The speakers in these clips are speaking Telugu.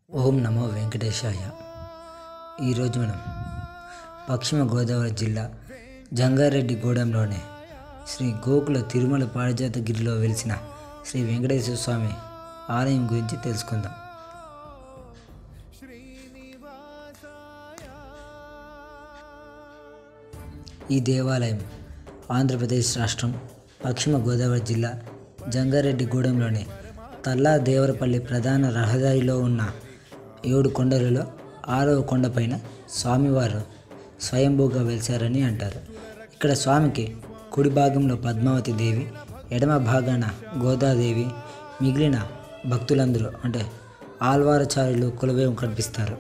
ఓం నమో వెంకటేశాయ. ఈరోజు మనం పశ్చిమ గోదావరి జిల్లా జంగారెడ్డిగూడెంలోని శ్రీ గోకుల తిరుమల పారిజాతగిరిలో వెలిసిన శ్రీ వెంకటేశ్వర స్వామి ఆలయం గురించి తెలుసుకుందాం. ఈ దేవాలయం ఆంధ్రప్రదేశ్ రాష్ట్రం పశ్చిమ గోదావరి జిల్లా జంగారెడ్డిగూడెంలోని తల్లా దేవరపల్లి ప్రధాన రహదారిలో ఉన్న 7 కొండలలో 6వ కొండపైన స్వామివారు స్వయంభూగా వెలిశారని అంటారు. ఇక్కడ స్వామికి కుడి భాగంలో పద్మావతి దేవి, ఎడమ భాగాన గోదాదేవి, మిగిలిన భక్తులందరూ అంటే ఆల్వారచారులు కొలువై కనిపిస్తారు.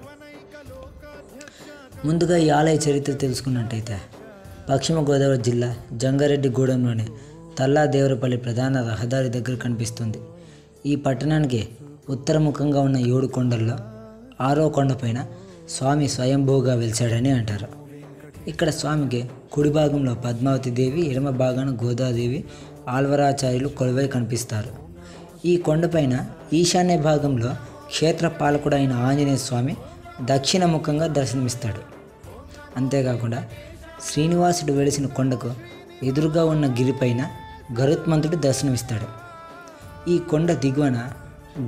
ముందుగా ఈ ఆలయ చరిత్ర తెలుసుకున్నట్టయితే పశ్చిమ గోదావరి జిల్లా జంగారెడ్డిగూడెంలోని తల్లా దేవరపల్లి ప్రధాన రహదారి దగ్గర కనిపిస్తుంది. ఈ పట్టణానికి ఉత్తరముఖంగా ఉన్న 7 కొండల్లో 6వ కొండపైన స్వామి స్వయంభూగా వెలిశాడని అంటారు. ఇక్కడ స్వామికి కుడి భాగంలో పద్మావతి దేవి, ఎడమ భాగాన గోదాదేవి, ఆల్వరాచార్యులు కొలువై కనిపిస్తారు. ఈ కొండపైన ఈశాన్య భాగంలో క్షేత్రపాలకుడైన ఆంజనేయ స్వామి దక్షిణముఖంగా దర్శనమిస్తాడు. అంతేకాకుండా శ్రీనివాసుడు వెలిసిన కొండకు ఎదురుగా ఉన్న గిరిపైన గరుత్మంతుడు దర్శనమిస్తాడు. ఈ కొండ దిగువన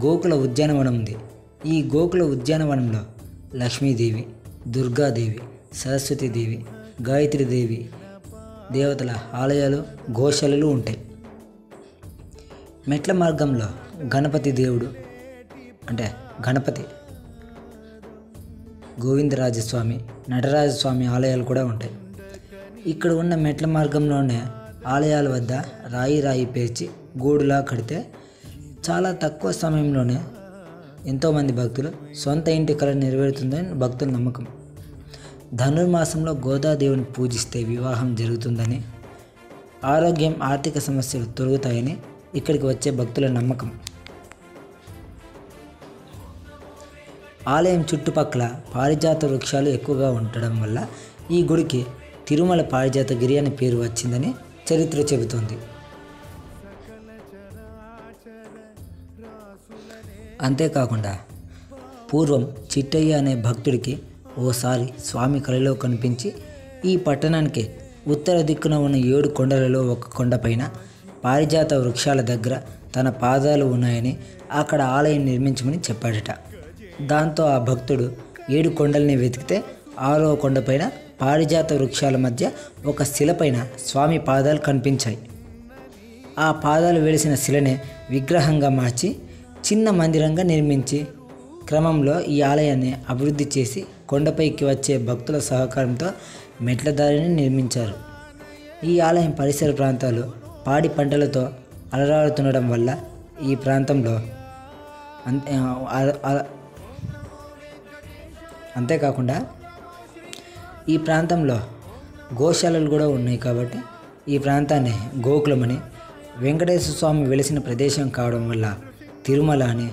గోకుల ఉద్యానవనం ఉంది. ఈ గోకుల ఉద్యానవనంలో లక్ష్మీదేవి, దుర్గాదేవి, సరస్వతీదేవి, గాయత్రీదేవి దేవతల ఆలయాలు, గోశాలలు ఉంటాయి. మెట్ల మార్గంలో గణపతి దేవుడు అంటే గణపతి, గోవిందరాజస్వామి, నటరాజస్వామి ఆలయాలు కూడా ఉంటాయి. ఇక్కడ ఉన్న మెట్ల మార్గంలోనే ఆలయాల వద్ద రాయి పేర్చి గూడులా కడితే చాలా తక్కువ సమయంలోనే ఎంతోమంది భక్తులు సొంత ఇంటి కళ నెరవేరుతుందని భక్తుల నమ్మకం. ధనుర్మాసంలో గోదాదేవిని పూజిస్తే వివాహం జరుగుతుందని, ఆరోగ్యం, ఆర్థిక సమస్యలు తొలగుతాయని ఇక్కడికి వచ్చే భక్తుల నమ్మకం. ఆలయం చుట్టుపక్కల పారిజాత వృక్షాలు ఎక్కువగా ఉండడం వల్ల ఈ గుడికి తిరుమల పారిజాతగిరి అనే పేరు వచ్చిందని చరిత్ర చెబుతోంది. అంతేకాకుండా పూర్వం చిట్టయ్య అనే భక్తుడికి ఓసారి స్వామి కలలో కనిపించి ఈ పట్టణానికి ఉత్తర దిక్కున ఉన్న 7 కొండలలో ఒక కొండపైన పారిజాత వృక్షాల దగ్గర తన పాదాలు ఉన్నాయని అక్కడ ఆలయం నిర్మించమని చెప్పాడట. దాంతో ఆ భక్తుడు 7 కొండల్ని వెతికితే 6వ కొండపైన పారిజాత వృక్షాల మధ్య ఒక శిలపైన స్వామి పాదాలు కనిపించాయి. ఆ పాదాలు వెలిసిన శిలనే విగ్రహంగా మార్చి చిన్న మందిరంగా నిర్మించి క్రమంలో ఈ ఆలయాన్ని అభివృద్ధి చేసి కొండపైకి వచ్చే భక్తుల సహకారంతో మెట్ల దారిని నిర్మించారు. ఈ ఆలయం పరిసర ప్రాంతాలు పాడి పంటలతో అలరారుతుండడం వల్ల ఈ ప్రాంతంలో అంతేకాకుండా ఈ ప్రాంతంలో గోశాలలు కూడా ఉన్నాయి. కాబట్టి ఈ ప్రాంతాన్ని గోకులమని, వెంకటేశ్వర స్వామి వెలిసిన ప్రదేశం కావడం వల్ల తిరుమల అని,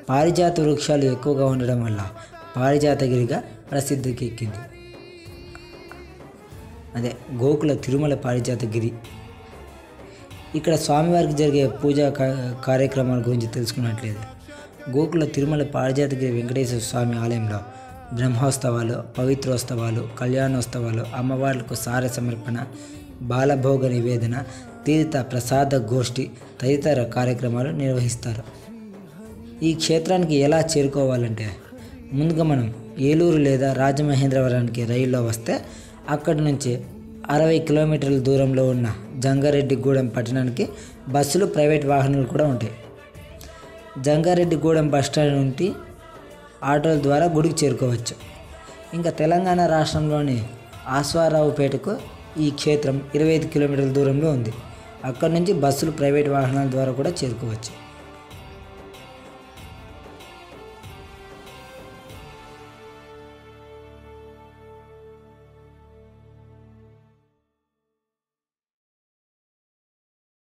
పారిజాత వృక్షాలు ఎక్కువగా ఉండడం వల్ల పారిజాతగిరిగా ప్రసిద్ధికి ఎక్కింది. అదే గోకుల తిరుమల పారిజాతగిరి. ఇక్కడ స్వామివారికి జరిగే పూజా కార్యక్రమాల గురించి తెలుసుకున్నట్లేదు. గోకుల తిరుమల పారిజాతగిరి వెంకటేశ్వర స్వామి ఆలయంలో బ్రహ్మోత్సవాలు, పవిత్రోత్సవాలు, కళ్యాణోత్సవాలు, అమ్మవార్లకు సార సమర్పణ, బాలభోగ నివేదన, తీర్థ ప్రసాద గోష్ఠి తదితర కార్యక్రమాలు నిర్వహిస్తారు. ఈ క్షేత్రానికి ఎలా చేరుకోవాలంటే ముందుగా మనం ఏలూరు లేదా రాజమహేంద్రవరానికి రైల్లో వస్తే అక్కడి నుంచి 60 కిలోమీటర్ల దూరంలో ఉన్న జంగారెడ్డిగూడెం పట్టణానికి బస్సులు, ప్రైవేట్ వాహనాలు కూడా ఉంటాయి. జంగారెడ్డిగూడెం బస్టాండ్ నుండి ఆటోల ద్వారా గుడికి చేరుకోవచ్చు. ఇంకా తెలంగాణ రాష్ట్రంలోని ఆశ్వారావుపేటకు ఈ క్షేత్రం 25 కిలోమీటర్ల దూరంలో ఉంది. అక్కడి నుంచి బస్సులు, ప్రైవేట్ వాహనాల ద్వారా కూడా చేరుకోవచ్చు.